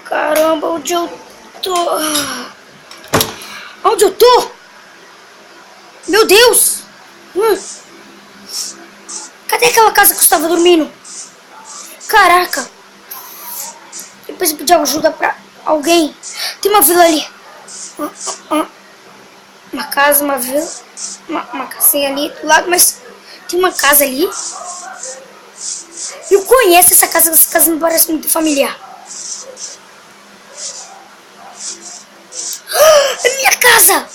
Caramba, onde eu tô? Onde eu tô? Meu Deus! Cadê aquela casa que eu estava dormindo? Caraca! Eu preciso pedir ajuda pra alguém. Tem uma vila ali. Uma casa, uma vila. Uma casinha ali do lado, mas tem uma casa ali. Eu conheço essa casa me parece muito familiar. É minha casa!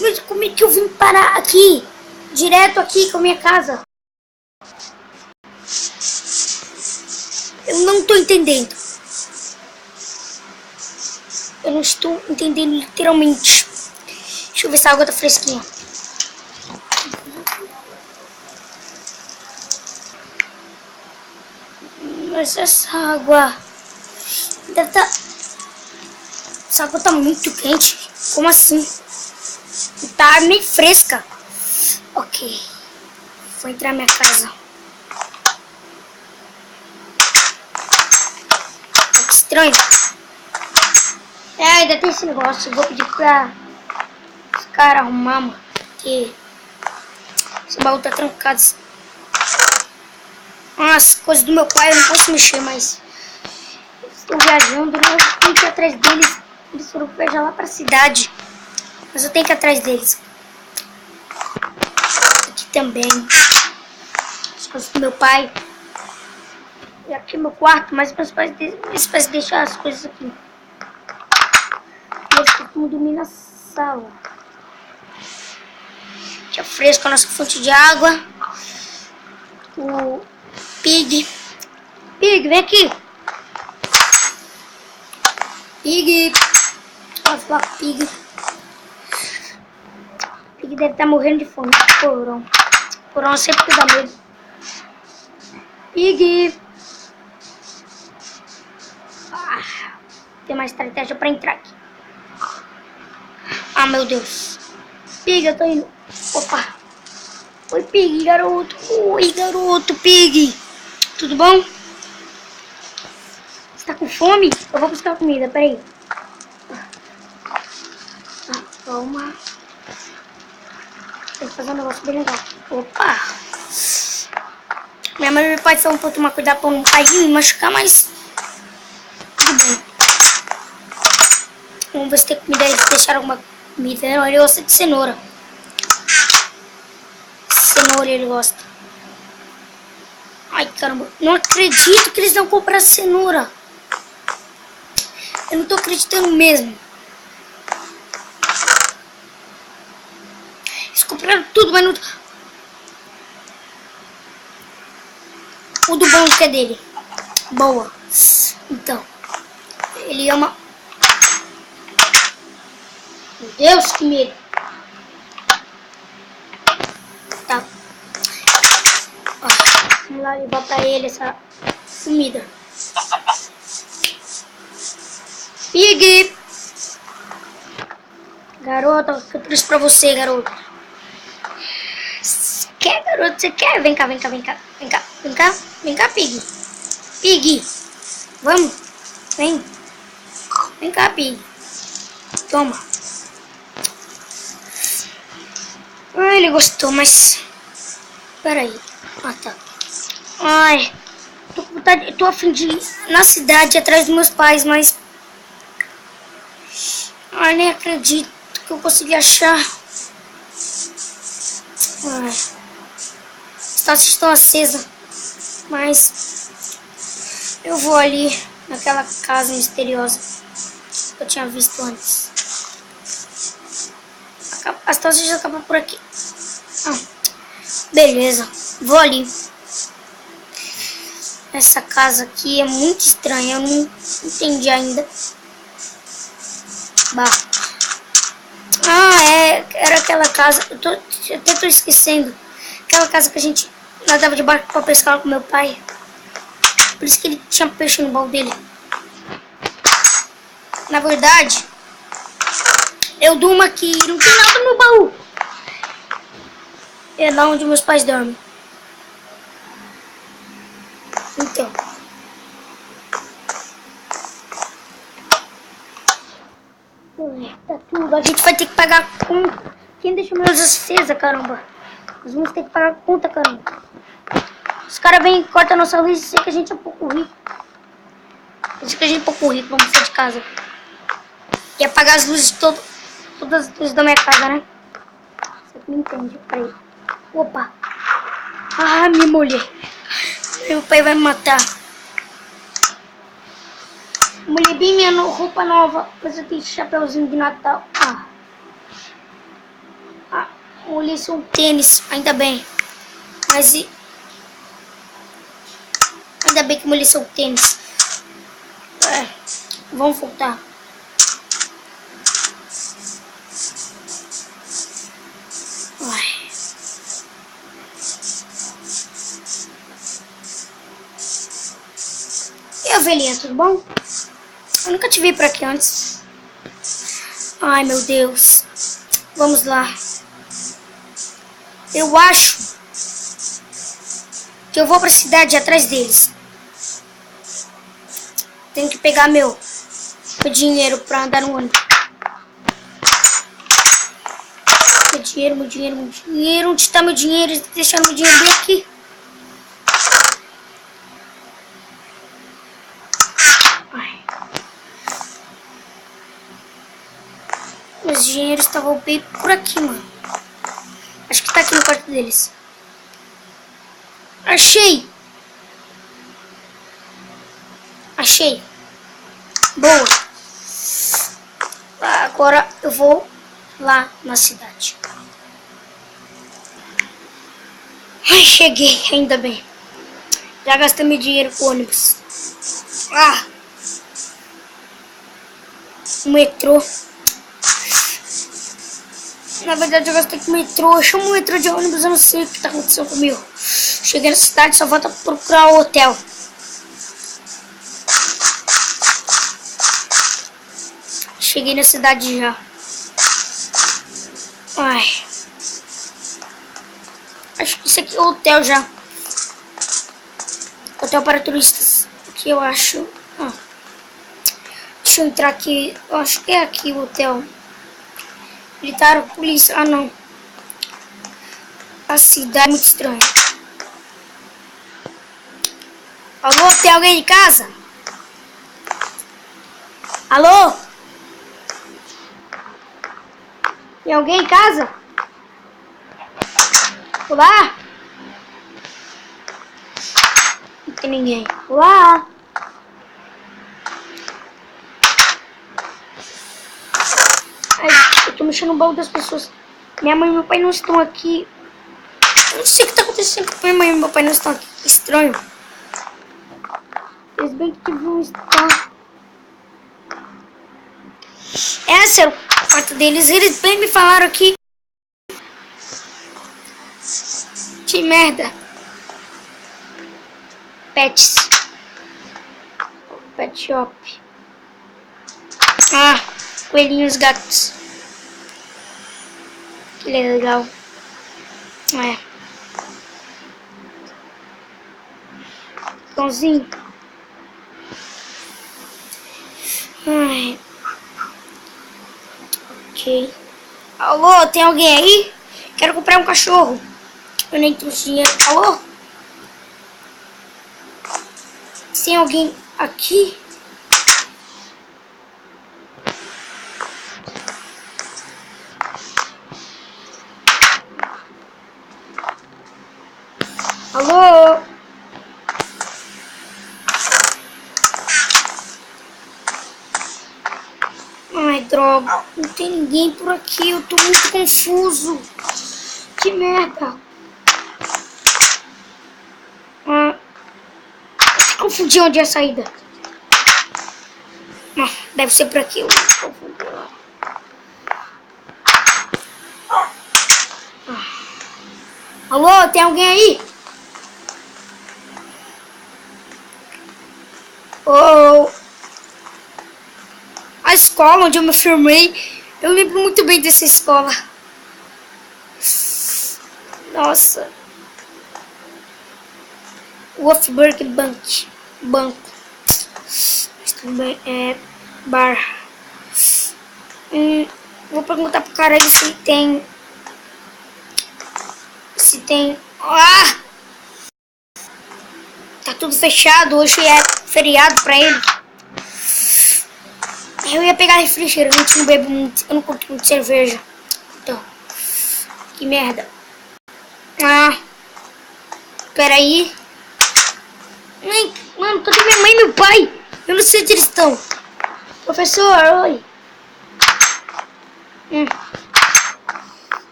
Mas como é que eu vim parar aqui? Direto aqui com a minha casa? Eu não estou entendendo. Eu não estou entendendo literalmente. Deixa eu ver se a água tá fresquinha. Mas essa água deve estar... Essa água tá muito quente. Como assim? Tá meio fresca. Ok. Vou entrar na minha casa. Que estranho. Ainda tem esse negócio. Eu vou pedir pra os caras arrumar, mano. Porque esse baú tá trancado. As coisas do meu pai eu não posso mexer, mas eles estão viajando, eu tenho que ir atrás deles. Eles foram viajar lá pra cidade, mas eu tenho que ir atrás deles. Aqui também as coisas do meu pai. E aqui é meu quarto, mas meus pais deixam as coisas aqui. Eles costumam dormir na sala. Aqui é fresco a nossa fonte de água. O Pig. Pig, vem aqui. Pig. Olha lá, Pig. Pig deve estar morrendo de fome. Porão. Porão sempre dá medo. Pig. Tem uma estratégia pra entrar aqui. Ah, meu Deus. Pig, eu tô indo. Opa. Oi, Pig, garoto. Oi, garoto, Pig. Tudo bom? Você tá com fome? Eu vou buscar comida, peraí. Calma. Tem que fazer um negócio bem legal. Opa. Minha mãe e meu pai falam pra eu tomar cuidado pra não cair e me machucar, mas... tudo bem. Vamos ver se tem comida. Eles deixaram alguma comida. Não, ele gosta de cenoura. Cenoura ele gosta. Ai, caramba. Não acredito que eles não compraram cenoura. Eu não tô acreditando mesmo. Eles compraram tudo, mas não... O do bom que é dele. Boa. Então. Ele ama... Meu Deus, que medo. Tá. Ó, vamos lá levar pra ele essa comida. Pig! Garota, eu trouxe pra você, garoto. Você quer, garoto? Você quer? Vem cá, vem cá, vem cá. Vem cá, vem cá. Vem cá, Pig. Pig! Vamos. Vem. Vem cá, Pig. Toma. Ah, ele gostou, mas... peraí. Ah, tá. Ai. Tô com vontade... tô a fim de ir na cidade atrás dos meus pais, mas... ai, nem acredito que eu consegui achar. Ai. As tochas estão acesas. Mas... eu vou ali naquela casa misteriosa que eu tinha visto antes. As tochas já acabam por aqui. Ah, beleza, vou ali. Essa casa aqui é muito estranha, eu não entendi ainda. Bah. Ah, era aquela casa, eu até tô esquecendo. Aquela casa que a gente nadava de barco pra pescar com meu pai. Por isso que ele tinha peixe no baú dele. Na verdade, eu durmo aqui, não tem nada no meu baú. É lá onde meus pais dormem. Então. tudo. A gente vai ter que pagar a conta. Quem deixou minhas acesa, caramba? Nós vamos ter que pagar a conta, caramba. Os caras vêm e cortam a nossa luz e dizem que a gente é pouco rico. Dizem que a gente é pouco rico, vamos sair de casa. Quer apagar as luzes todas as luzes da minha casa, né? Você me entende? Peraí. Opa. Ah, me molhei. Meu pai vai me matar. Molhei bem minha roupa nova. Mas eu tenho chapéuzinho de Natal. Molhei seu tênis. Ainda bem. Mas ainda bem que molhei seu tênis. Vamos voltar. E ovelhinha, tudo bom? Eu nunca te vi por aqui antes. Ai, meu Deus. Vamos lá. Eu acho que eu vou pra cidade atrás deles. Tenho que pegar meu dinheiro pra andar no ônibus. Meu dinheiro. Onde está meu dinheiro? Deixando meu dinheiro bem aqui. Meus dinheiros estavam bem por aqui, mano. Acho que tá aqui no quarto deles. Achei! Boa! Agora eu vou lá na cidade. Ai, cheguei, ainda bem. Já gastei meu dinheiro com ônibus. O metrô. Na verdade eu gastei com o metrô. Eu chamo o metrô de ônibus, eu não sei o que tá acontecendo comigo. Cheguei na cidade, só volto a procurar o hotel. Cheguei na cidade já. Ai. Acho que isso aqui é o hotel já. Hotel para turistas. Aqui eu acho. Deixa eu entrar aqui. Eu acho que é aqui o hotel. Militar, polícia. Ah, não. A cidade é muito estranha. Alô, tem alguém em casa? Alô? Tem alguém em casa? Olá? Não tem ninguém. Olá? Ai, eu tô mexendo no baú das pessoas. Minha mãe e meu pai não estão aqui. Eu não sei o que tá acontecendo com minha mãe e meu pai não estão aqui. Estranho. Eles bem que vão estar. Essa é o quarto deles. Eles bem me falaram aqui. Que merda. Pets. Pet shop. Coelhinhos, gatos. Que legal. Cãozinho. Ok. Alô, tem alguém aí? Quero comprar um cachorro. Eu nem trouxe dinheiro. Alô? Tem alguém aqui? Alô? Ai, droga. Não tem ninguém por aqui. Eu tô muito confuso. Que merda. Confundi onde é a saída. Deve ser por aqui. Alô, tem alguém aí? A escola onde eu me formei. Eu lembro muito bem dessa escola. Nossa. Wolfsburg Banco. Mas tudo bem. Bar. Vou perguntar pro cara ali se tem... Se tem... Ah! Tá tudo fechado. Hoje é feriado pra ele. Eu ia pegar refrigerante, não bebo muito. Eu não curto muito cerveja. Então... Que merda. Ah... Peraí. Mano, cadê minha mãe e meu pai? Eu não sei onde eles estão. Professor, oi.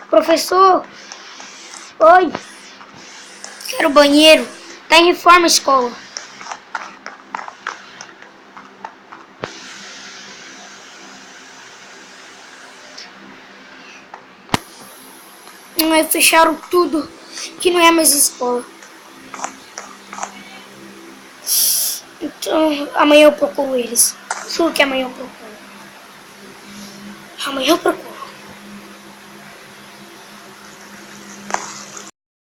Professor. Oi. Quero banheiro. Tá em reforma a escola. Fecharam tudo. Que não é mais escola. Então, amanhã eu procuro eles. Juro que amanhã eu procuro. Amanhã eu procuro.